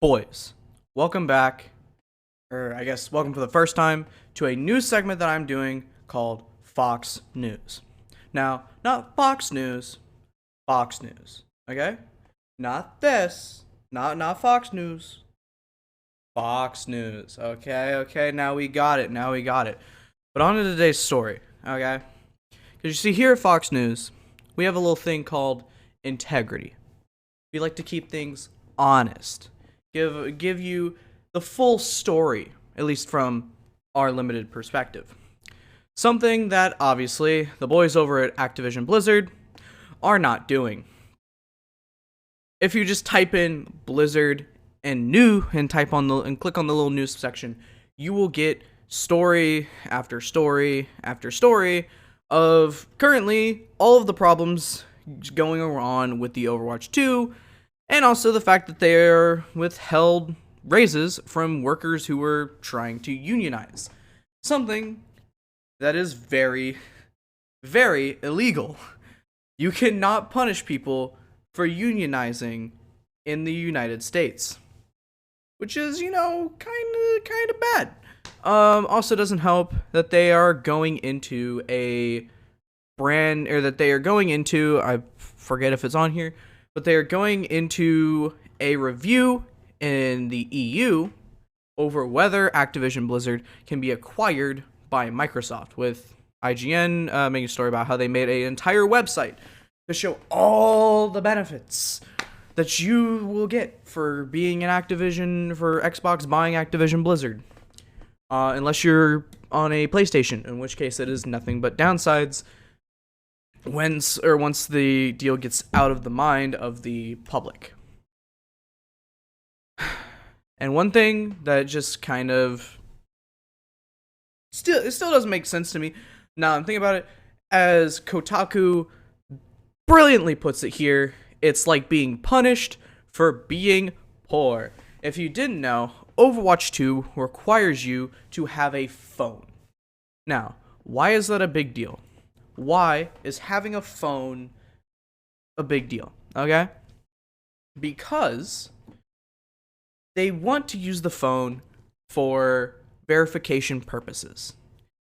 Boys, welcome back, or I guess welcome for the first time to a new segment that I'm doing called Fox News. Now, not Fox News, Fox News, okay? Not this, not Fox News, Fox News, okay, now we got it. But on to today's story, okay? Because you see, here at Fox News, we have a little thing called integrity. We like to keep things honest. Give you the full story, at least from our limited perspective. Something that, obviously, the boys over at Activision Blizzard are not doing. If you just type in Blizzard and new and click on the little news section, you will get story after story after story of currently all of the problems going on with the Overwatch 2, and also the fact that they are withheld raises from workers who were trying to unionize. Something that is very, very illegal. You cannot punish people for unionizing in the United States, which is, kind of bad. Also doesn't help that they are going into I forget if it's on here, but they are going into a review in the EU over whether Activision Blizzard can be acquired by Microsoft, with IGN making a story about how they made an entire website to show all the benefits that you will get for being an Activision, for Xbox buying Activision Blizzard. Unless you're on a PlayStation, in which case it is nothing but downsides once the deal gets out of the mind of the public. And one thing that just kind of still doesn't make sense to me, now I'm thinking about it, as Kotaku brilliantly puts it here, it's like being punished for being poor. If you didn't know, Overwatch 2 requires you to have a phone. Now, why is that a big deal? Why is having a phone a big deal? Okay? Because they want to use the phone for verification purposes.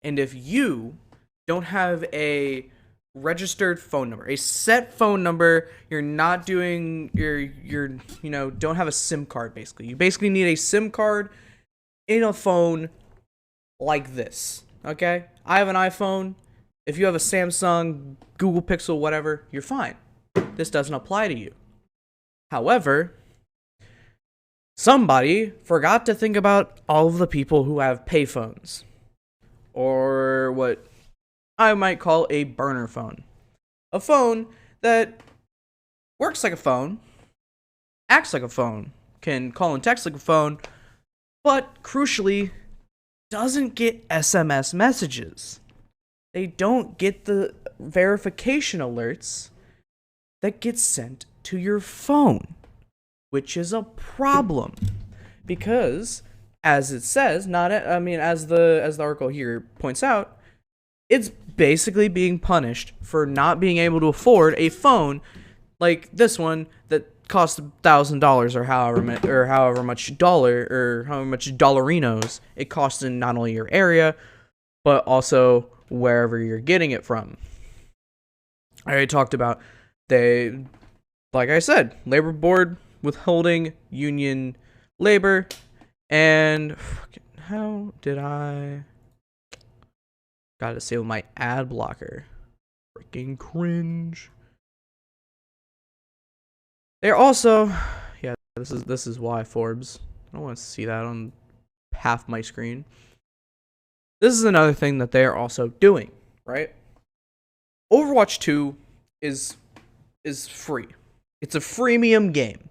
And if you don't have a registered phone number, a set phone number, you're not doing don't have a SIM card, basically. You basically need a SIM card in a phone like this. Okay? I have an iPhone. If you have a Samsung, Google Pixel, whatever, you're fine. This doesn't apply to you. However, somebody forgot to think about all of the people who have payphones, or what I might call a burner phone. A phone that works like a phone, acts like a phone, can call and text like a phone, but crucially, doesn't get SMS messages. They don't get the verification alerts that get sent to your phone, which is a problem. Because, as it says, as the article here points out, it's basically being punished for not being able to afford a phone like this one that costs $1,000 or however much dollarinos it costs in not only your area but also wherever you're getting it from. I already talked about like I said, labor board withholding union labor, and how did I gotta disable my ad blocker? Freaking cringe. They're also, this is why Forbes. I don't want to see that on half my screen. This is another thing that they are also doing, right? Overwatch 2 is free. It's a freemium game.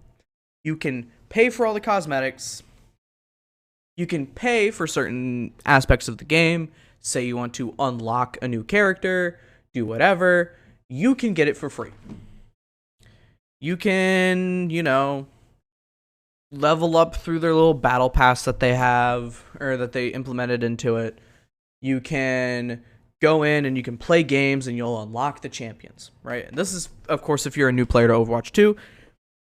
You can pay for all the cosmetics. You can pay for certain aspects of the game. Say you want to unlock a new character, do whatever. You can get it for free. You can, level up through their little battle pass that they have, or that they implemented into it. You can go in and you can play games and you'll unlock the champions, right? And this is, of course, if you're a new player to Overwatch 2.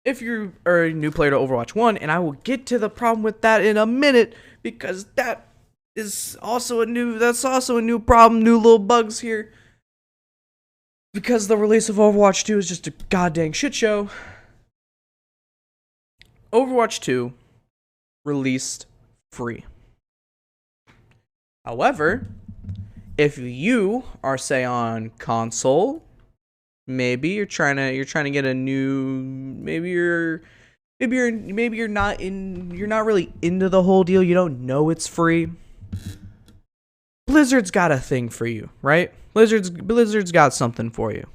if you are a new player to Overwatch 1, and I will get to the problem with that in a minute, because that's also a new problem, new little bugs here. Because the release of Overwatch 2 is just a goddamn shit show. Overwatch 2 released free. However, if you are, say, on console, maybe you're trying to get a new, maybe you're not really into the whole deal, you don't know it's free. Blizzard's got a thing for you, right? Blizzard's got something for you.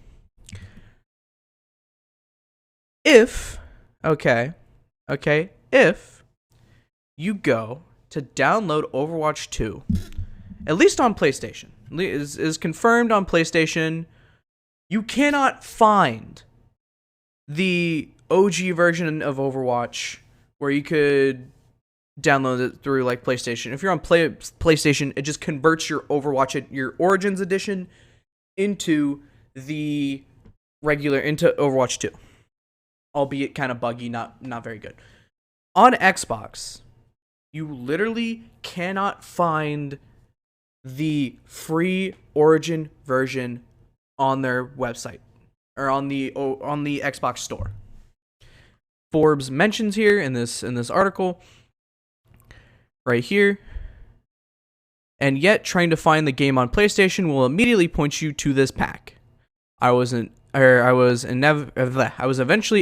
If you go to download Overwatch 2, at least on PlayStation, is confirmed on PlayStation, you cannot find the OG version of Overwatch where you could download it through like PlayStation. If you're on PlayStation, it just converts your your Origins edition into the into Overwatch 2. Albeit kind of buggy, not very good. On Xbox, you literally cannot find the free Origin version on their website or on the Xbox store. Forbes mentions here in this article right here, and yet trying to find the game on PlayStation will immediately point you to this pack. I was eventually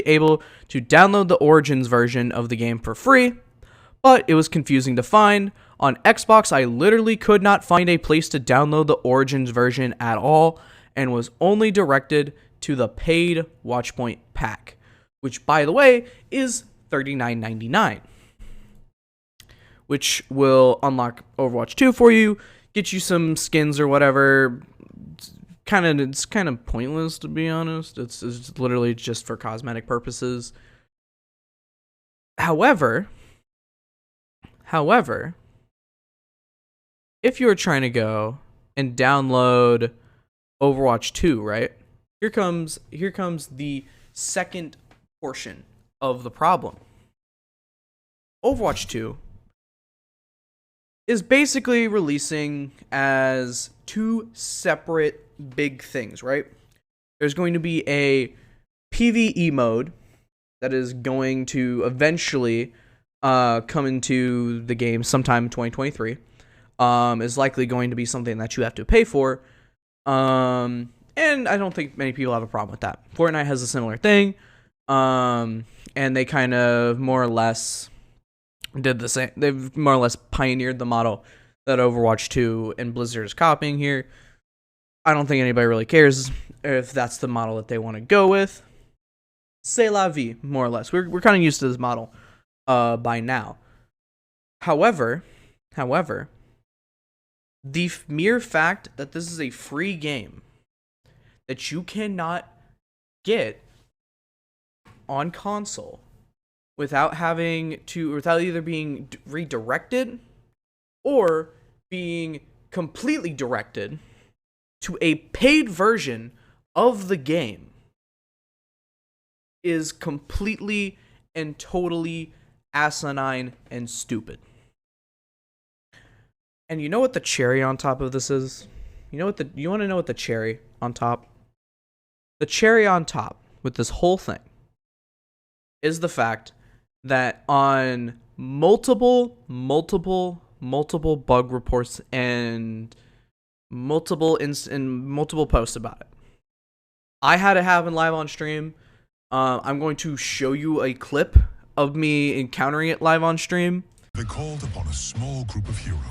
able to download the Origins version of the game for free, but it was confusing to find. On Xbox, I literally could not find a place to download the Origins version at all, and was only directed to the paid Watchpoint pack, which, by the way, is $39.99, which will unlock Overwatch 2 for you, get you some skins or whatever. It's kind of pointless, to be honest. It's literally just for cosmetic purposes. However, if you are trying to go and download Overwatch 2, right? Here comes the second portion of the problem. Overwatch 2 is basically releasing as two separate big things, right? There's going to be a PvE mode that is going to eventually come into the game sometime in 2023. Is likely going to be something that you have to pay for. And I don't think many people have a problem with that. Fortnite has a similar thing. And they kind of more or less did the same. They've more or less pioneered the model that Overwatch 2 and Blizzard is copying here. I don't think anybody really cares if that's the model that they want to go with. C'est la vie, more or less. We're kind of used to this model by now. However, the mere fact that this is a free game that you cannot get on console without either being redirected or being completely directed to a paid version of the game is completely and totally asinine and stupid. And you know what the cherry on top of this is? You want to know what the cherry on top? The cherry on top with this whole thing is the fact that on multiple bug reports and multiple posts about it, I had it happen live on stream. I'm going to show you a clip of me encountering it live on stream. They called upon a small group of heroes